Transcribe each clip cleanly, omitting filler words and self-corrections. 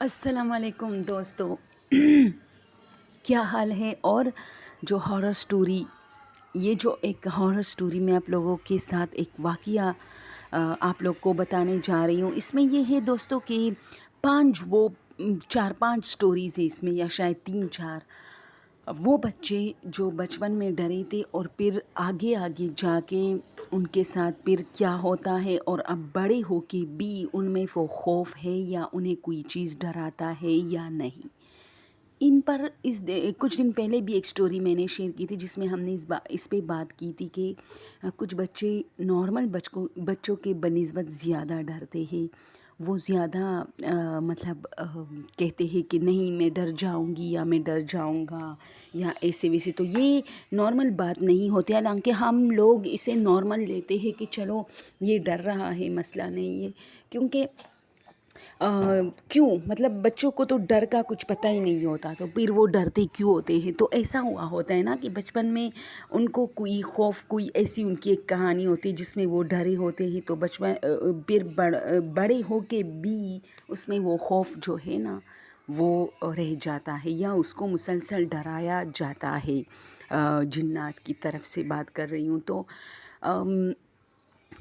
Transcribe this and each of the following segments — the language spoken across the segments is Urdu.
السلام علیکم دوستو، کیا حال ہے؟ اور جو ہارر سٹوری، یہ جو ایک ہارر سٹوری میں آپ لوگوں کے ساتھ ایک واقعہ آپ لوگ کو بتانے جا رہی ہوں. اس میں یہ ہے دوستو کہ چار پانچ سٹوریز ہیں اس میں، یا شاید 3-4. وہ بچے جو بچپن میں ڈرے تھے اور پھر آگے آگے جا کے ان کے ساتھ پھر کیا ہوتا ہے، اور اب بڑے ہو کے بھی ان میں وہ خوف ہے یا انہیں کوئی چیز ڈراتا ہے یا نہیں. ان پر کچھ دن پہلے بھی ایک سٹوری میں نے شیئر کی تھی جس میں ہم نے اس پہ بات کی تھی کہ کچھ بچے نارمل بچوں کے بنسبت زیادہ ڈرتے ہیں. وہ زیادہ کہتے ہیں کہ نہیں میں ڈر جاؤں گی یا میں ڈر جاؤں گا یا ایسے ویسے. تو یہ نارمل بات نہیں ہوتی، حالانکہ ہم لوگ اسے نارمل لیتے ہیں کہ چلو یہ ڈر رہا ہے، مسئلہ نہیں ہے. کیونکہ بچوں کو تو ڈر کا کچھ پتہ ہی نہیں ہوتا، تو پھر وہ ڈرتے کیوں ہوتے ہیں. تو ایسا ہوا ہوتا ہے نا کہ بچپن میں ان کو کوئی خوف، کوئی ایسی ان کی ایک کہانی ہوتی ہے جس میں وہ ڈرے ہوتے ہیں، تو پھر بڑے ہو کے بھی اس میں وہ خوف جو ہے نا وہ رہ جاتا ہے، یا اس کو مسلسل ڈرایا جاتا ہے. جنات کی طرف سے بات کر رہی ہوں. تو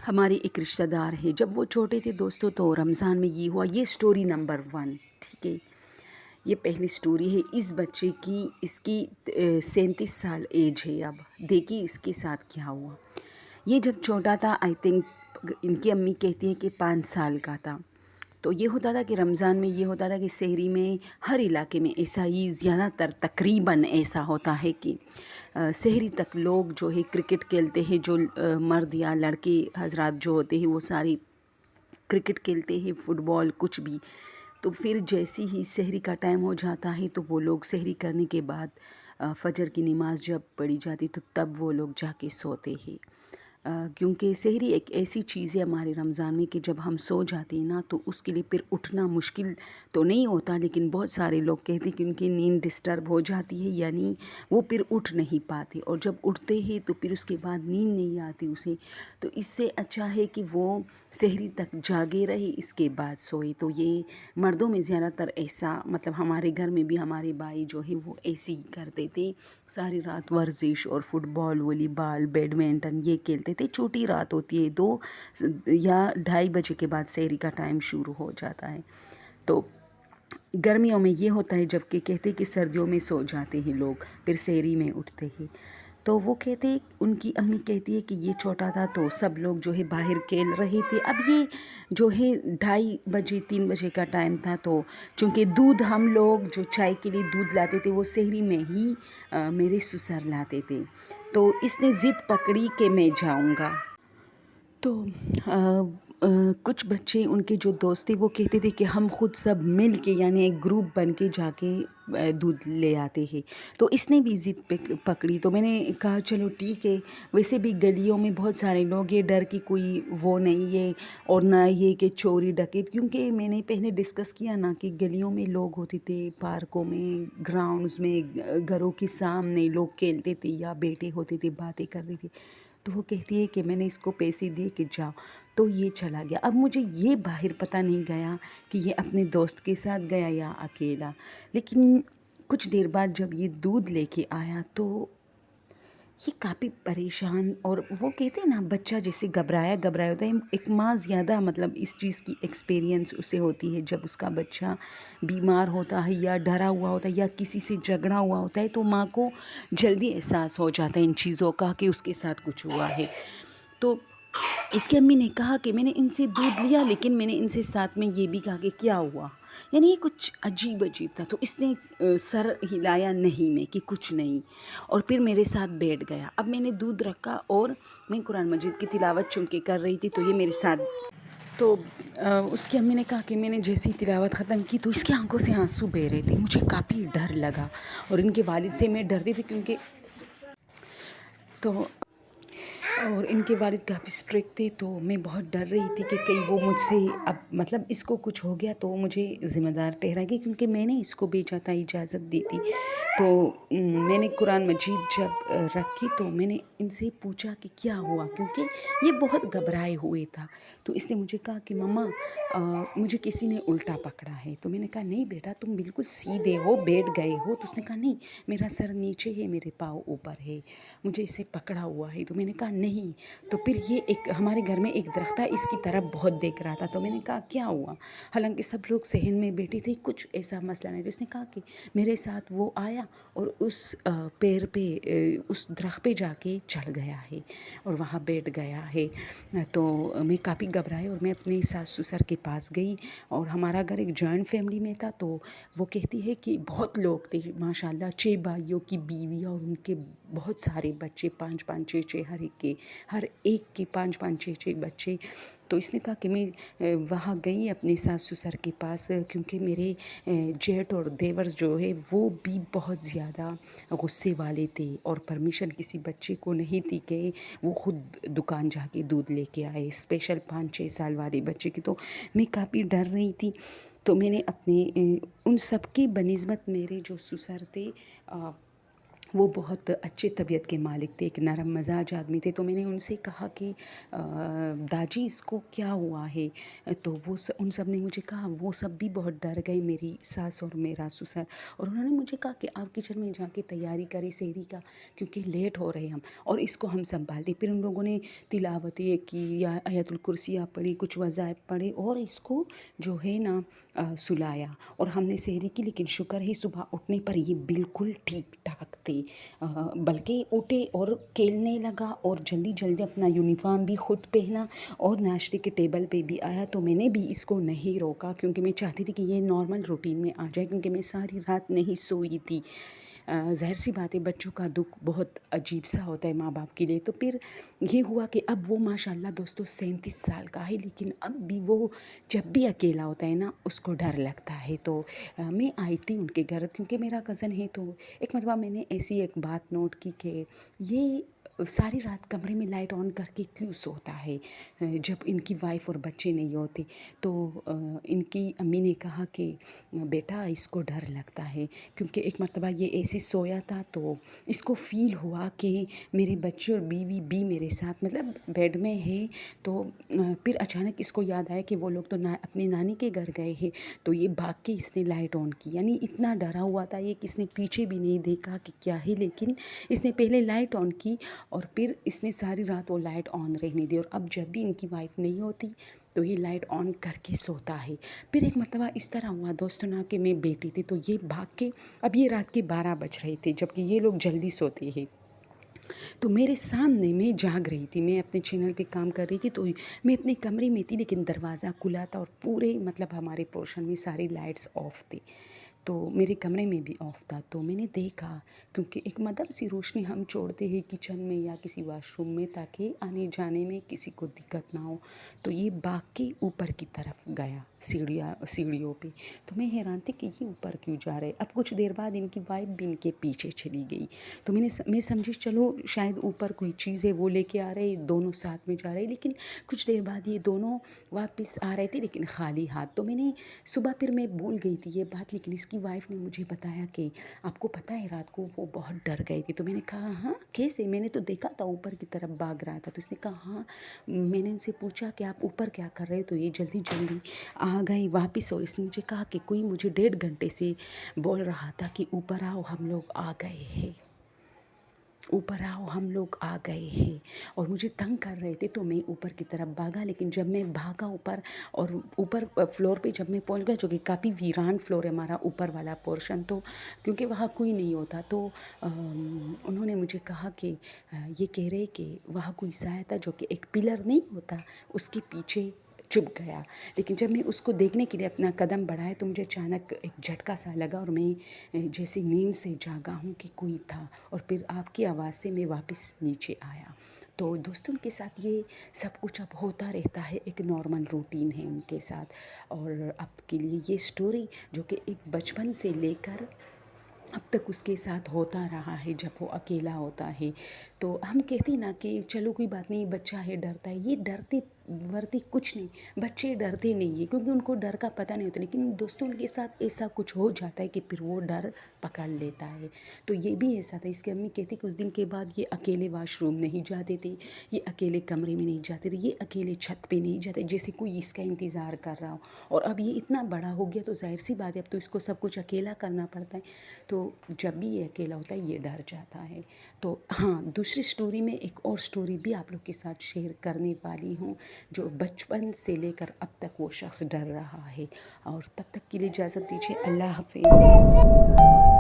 ہمارے ایک رشتہ دار ہے، جب وہ چھوٹے تھے دوستوں تو رمضان میں یہ ہوا. یہ سٹوری نمبر 1، ٹھیک ہے. یہ پہلی سٹوری ہے اس بچے کی. اس کی 37 سال ایج ہے. اب دیکھیے اس کے ساتھ کیا ہوا. یہ جب چھوٹا تھا، آئی تھنک ان کی امی کہتی ہیں کہ 5 سال کا تھا. تو یہ ہوتا تھا کہ رمضان میں یہ ہوتا تھا کہ سحری میں ہر علاقے میں ایسا ہی زیادہ تر تقریباً ایسا ہوتا ہے کہ سحری تک لوگ جو ہے کرکٹ کھیلتے ہیں. جو مرد یا لڑکے حضرات جو ہوتے ہیں وہ سارے کرکٹ کھیلتے ہیں، فٹ بال، کچھ بھی. تو پھر جیسی ہی سحری کا ٹائم ہو جاتا ہے تو وہ لوگ سحری کرنے کے بعد فجر کی نماز جب پڑھی جاتی تو تب وہ لوگ جا کے سوتے ہیں. کیونکہ سحری ایک ایسی چیز ہے ہمارے رمضان میں کہ جب ہم سو جاتے ہیں نا تو اس کے لیے پھر اٹھنا مشکل تو نہیں ہوتا، لیکن بہت سارے لوگ کہتے ہیں کہ ان کی نیند ڈسٹرب ہو جاتی ہے، یعنی وہ پھر اٹھ نہیں پاتے، اور جب اٹھتے ہیں تو پھر اس کے بعد نیند نہیں آتی اسے. تو اس سے اچھا ہے کہ وہ سحری تک جاگے رہے، اس کے بعد سوئے. تو یہ مردوں میں زیادہ تر ایسا، ہمارے گھر میں بھی ہمارے بھائی جو ہے وہ ایسے ہی کرتے تھے. ساری رات ورزش اور فٹ بال، والی بال، بیڈمنٹن یہ کھیلتے تھے. چھوٹی رات ہوتی ہے، 2 یا 2:30 بجے کے بعد سحری کا ٹائم شروع ہو جاتا ہے. تو گرمیوں میں یہ ہوتا ہے، جب کہ کہتے کہ سردیوں میں سو جاتے ہیں لوگ، پھر سحری میں اٹھتے ہیں. تو وہ کہتے، ان کی امی کہتی ہے کہ یہ چھوٹا تھا تو سب لوگ جو ہے باہر کھیل رہے تھے. اب یہ جو ہے 2:30 بجے 3 بجے کا ٹائم تھا. تو چونکہ دودھ ہم لوگ جو چائے کے لیے دودھ لاتے تھے وہ سحری میں ہی میرے سسر لاتے تھے. تو اس نے ضد پکڑی کہ میں جاؤں گا. تو کچھ بچے ان کے جو دوست تھے وہ کہتے تھے کہ ہم خود سب مل کے، یعنی ایک گروپ بن کے جا کے دودھ لے آتے ہیں. تو اس نے بھی ضد پکڑی. تو میں نے کہا چلو ٹھیک ہے. ویسے بھی گلیوں میں بہت سارے لوگ، یہ ڈر کی کوئی وہ نہیں ہے، اور نہ یہ کہ چوری ڈکیت. کیونکہ میں نے پہلے ڈسکس کیا نا کہ گلیوں میں لوگ ہوتے تھے، پارکوں میں، گراؤنڈز میں، گھروں کے سامنے لوگ کھیلتے تھے یا بیٹھے ہوتے تھے، باتیں کرتے تھے. تو وہ کہتی ہے کہ میں نے اس کو پیسے دیے کہ جاؤ، تو یہ چلا گیا. اب مجھے یہ باہر پتہ نہیں گیا کہ یہ اپنے دوست کے ساتھ گیا یا اکیلا. لیکن کچھ دیر بعد جب یہ دودھ لے کے آیا تو یہ کافی پریشان، اور وہ کہتے ہیں نا بچہ جیسے گھبرایا ہوتا ہے. ایک ماں زیادہ اس چیز کی ایکسپیرینس اسے ہوتی ہے. جب اس کا بچہ بیمار ہوتا ہے یا ڈرا ہوا ہوتا ہے یا کسی سے جھگڑا ہوا ہوتا ہے تو ماں کو جلدی احساس ہو جاتا ہے ان چیزوں کا کہ اس کے ساتھ کچھ ہوا ہے. تو اس کی امی نے کہا کہ میں نے ان سے دودھ لیا، لیکن میں نے ان سے ساتھ میں یہ بھی کہا کہ کیا ہوا، یعنی یہ کچھ عجیب تھا. تو اس نے سر ہلایا نہیں میں کہ کچھ نہیں، اور پھر میرے ساتھ بیٹھ گیا. اب میں نے دودھ رکھا اور میں قرآن مجید کی تلاوت چونکہ کر رہی تھی، تو یہ میرے ساتھ. تو اس کی امی نے کہا کہ میں نے جیسی تلاوت ختم کی تو اس کی آنکھوں سے آنسو بہہ رہے تھے. مجھے کافی ڈر لگا، اور ان کے والد سے میں ڈرتی تھی کیونکہ اور ان کے والد کافی اسٹرکٹ تھے، تو میں بہت ڈر رہی تھی کہ کہیں وہ مجھ سے اب مطلب اس کو کچھ ہو گیا تو وہ مجھے ذمہ دار ٹھہرائے گی، کیونکہ میں نے اس کو بھیجا تھا، اجازت دی تھی۔ تو میں نے قرآن مجید جب رکھی تو میں نے ان سے پوچھا کہ کیا ہوا، کیونکہ یہ بہت گھبرائے ہوئے تھا۔ تو اس نے مجھے کہا کہ مما مجھے کسی نے الٹا پکڑا ہے۔ تو میں نے کہا نہیں بیٹا، تم بالکل سیدھے ہو، بیٹھ گئے ہو۔ تو اس نے کہا نہیں، میرا سر نیچے ہے، میرے پاؤں اوپر ہے، مجھے اسے پکڑا ہوا ہے۔ تو میں نے کہا نہیں۔ تو پھر یہ ایک ہمارے گھر میں ایک درخت تھا، اس کی طرف بہت دیکھ رہا تھا۔ تو میں نے کہا کیا ہوا، حالانکہ سب لوگ صحن میں بیٹھے تھے، کچھ ایسا مسئلہ نہیں۔ تو اس نے کہا کہ میرے ساتھ وہ آیا اور اس پیر پہ اس درخت پہ جا کے چڑھ گیا ہے اور وہاں بیٹھ گیا ہے۔ تو میں کافی گھبرائی اور میں اپنے ساس سسر کے پاس گئی، اور ہمارا گھر ایک جوائنٹ فیملی میں تھا۔ تو وہ کہتی ہے کہ بہت لوگ تھے ماشاء اللہ، 6 بھائیوں کی بیوی اور ان کے بہت سارے بچے، 5 6 ہر ایک کے 5 6 بچے۔ تو اس نے کہا کہ میں وہاں گئی اپنے ساس سسر کے پاس، کیونکہ میرے جیٹھ اور دیور جو ہے وہ بھی بہت زیادہ غصے والے تھے، اور پرمیشن کسی بچے کو نہیں تھی کہ وہ خود دکان جا کے دودھ لے کے آئے، اسپیشل 5 6 سال والے بچے کی۔ تو میں کافی ڈر رہی تھی۔ تو میں نے اپنے ان سب کی بنسبت میرے جو سسر تھے وہ بہت اچھے طبیعت کے مالک تھے، ایک نرم مزاج آدمی تھے۔ تو میں نے ان سے کہا کہ داجی اس کو کیا ہوا ہے؟ تو وہ ان سب نے مجھے کہا، وہ سب بھی بہت ڈر گئے، میری ساس اور میرا سسر، اور انہوں نے مجھے کہا کہ آپ کچن میں جا کے تیاری کریں سحری کا، کیونکہ لیٹ ہو رہے ہم، اور اس کو ہم سنبھالتے۔ پھر ان لوگوں نے تلاوتیں کی یا آیت الکرسیاں پڑھی، کچھ وظائف پڑھے، اور اس کو جو ہے نا سلایا، اور ہم نے سحری کی۔ لیکن شکر ہے صبح اٹھنے پر یہ بالکل ٹھیک ٹھاک تھے، بلکہ اٹھے اور کھیلنے لگا، اور جلدی جلدی اپنا یونیفارم بھی خود پہنا اور ناشتے کے ٹیبل پہ بھی آیا۔ تو میں نے بھی اس کو نہیں روکا، کیونکہ میں چاہتی تھی کہ یہ نارمل روٹین میں آ جائے، کیونکہ میں ساری رات نہیں سوئی تھی۔ ظاہر سی بات ہے، بچوں کا دکھ بہت عجیب سا ہوتا ہے ماں باپ کے لیے۔ تو پھر یہ ہوا کہ اب وہ ماشاء اللہ دوستو 37 سال کا ہے، لیکن اب بھی وہ جب بھی اکیلا ہوتا ہے نا، اس کو ڈر لگتا ہے۔ تو میں آئی تھی ان کے گھر، کیونکہ میرا کزن ہے۔ تو ایک مرتبہ میں نے ایسی ایک بات نوٹ کی کہ یہ ساری رات کمرے میں لائٹ آن کر کے کیوں سوتا ہے جب ان کی وائف اور بچے نہیں ہوتے؟ تو ان کی امی نے کہا کہ بیٹا اس کو ڈر لگتا ہے، کیونکہ ایک مرتبہ یہ ایسے سویا تھا تو اس کو فیل ہوا کہ میرے بچے اور بیوی بھی میرے ساتھ مطلب بیڈ میں ہے۔ تو پھر اچانک اس کو یاد آیا کہ وہ لوگ تو اپنی نانی کے گھر گئے ہیں، تو یہ بھاگ کے اس نے لائٹ آن کی، یعنی اتنا ڈرا ہوا تھا یہ کہ اس نے پیچھے بھی نہیں دیکھا کہ کیا ہے، لیکن اس نے پہلے لائٹ آن کی اور پھر اس نے ساری رات وہ لائٹ آن رہنے دی، اور اب جب بھی ان کی وائف نہیں ہوتی تو یہ لائٹ آن کر کے سوتا ہے۔ پھر ایک مرتبہ اس طرح ہوا دوستوں نا کہ میں بیٹی تھی، تو یہ بھاگ کے، اب یہ رات کے 12 بج رہے تھے جبکہ یہ لوگ جلدی سوتے ہیں، تو میرے سامنے میں جاگ رہی تھی، میں اپنے چینل پہ کام کر رہی تھی، تو میں اپنے کمرے میں تھی، لیکن دروازہ کھلا تھا اور پورے مطلب ہمارے پورشن میں ساری لائٹس آف تھی، تو میرے کمرے میں بھی آف تھا۔ تو میں نے دیکھا، کیونکہ ایک مدھم سی روشنی ہم چھوڑتے ہیں کچن میں یا کسی واش روم میں تاکہ آنے جانے میں کسی کو دقت نہ ہو، تو یہ بھاگ کے اوپر کی طرف گیا سیڑھیوں پہ۔ تو میں حیران تھی کہ یہ اوپر کیوں جا رہے۔ اب کچھ دیر بعد ان کی وائف بھی ان کے پیچھے چلی گئی، تو میں سمجھی چلو شاید اوپر کوئی چیز ہے وہ لے کے آ رہے، دونوں ساتھ میں جا رہے، لیکن کچھ دیر بعد یہ دونوں واپس آ رہے تھے لیکن خالی ہاتھ۔ تو میں نے صبح پھر میں بھول گئی تھی یہ بات، لیکن اس کی وائف نے مجھے بتایا کہ آپ کو پتہ ہے رات کو وہ بہت ڈر گئے تھے۔ تو میں نے کہا ہاں کیسے، میں نے تو دیکھا تھا اوپر کی طرف بھاگ رہا تھا۔ تو اس نے کہا ہاں، میں نے ان سے پوچھا کہ آپ اوپر کیا کر رہے، تو یہ جلدی جلدی آ گئے واپس، اور اس نے مجھے کہا کہ کوئی مجھے 1.5 گھنٹے سے بول رہا تھا کہ اوپر آؤ ہم لوگ آ گئے ہیں، اوپر آؤ ہم لوگ آ گئے ہیں، اور مجھے تنگ کر رہے تھے۔ تو میں اوپر کی طرف بھاگا، لیکن جب میں بھاگا اوپر اور اوپر فلور پہ جب میں پہنچ گیا، جو کہ کافی ویران فلور ہے ہمارا اوپر والا پورشن، تو کیونکہ وہاں کوئی نہیں ہوتا، تو انہوں نے مجھے کہا کہ یہ کہہ رہے کہ وہاں کوئی سایہ تھا جو کہ ایک پلر نہیں ہوتا اس کے پیچھے چھپ گیا، لیکن جب میں اس کو دیکھنے کے لیے اپنا قدم بڑھایا تو مجھے اچانک ایک جھٹکا سا لگا، اور میں جیسے نیند سے جاگا ہوں کہ کوئی تھا، اور پھر آپ کی آواز سے میں واپس نیچے آیا۔ تو دوستوں کے ساتھ یہ سب کچھ اب ہوتا رہتا ہے، ایک نارمل روٹین ہے ان کے ساتھ، اور اب کے لیے یہ سٹوری جو کہ ایک بچپن سے لے کر اب تک اس کے ساتھ ہوتا رہا ہے جب وہ اکیلا ہوتا ہے. تو ہم کہتے ہیں نا کہ چلو کوئی بات نہیں، بچہ ہے ڈرتا ہے، یہ ڈرتے ورتے کچھ نہیں، بچے ڈرتے نہیں ہیں کیونکہ ان کو ڈر کا پتہ نہیں ہوتا، لیکن دوستوں کے ساتھ ایسا کچھ ہو جاتا ہے کہ پھر وہ ڈر پکڑ لیتا ہے. تو یہ بھی ایسا تھا، اس کی امی کہتی کہ اس دن کے بعد یہ اکیلے واش روم نہیں جاتے تھے، یہ اکیلے کمرے میں نہیں جاتے تھے، یہ اکیلے چھت پہ نہیں جاتے جیسے کوئی اس کا انتظار کر رہا ہو. اور اب یہ اتنا بڑا ہو گیا تو ظاہر سی بات ہے اب تو اس کو سب کچھ اکیلا کرنا پڑتا ہے. تو جب بھی یہ اکیلا ہوتا ہے یہ ڈر جاتا ہے. تو ہاں، دوسری سٹوری میں ایک اور سٹوری بھی آپ لوگ کے ساتھ شیئر کرنے والی ہوں جو بچپن سے لے کر اب تک وہ شخص ڈر رہا ہے. اور تب تک کے لیے اجازت دیجیے، اللہ حافظ.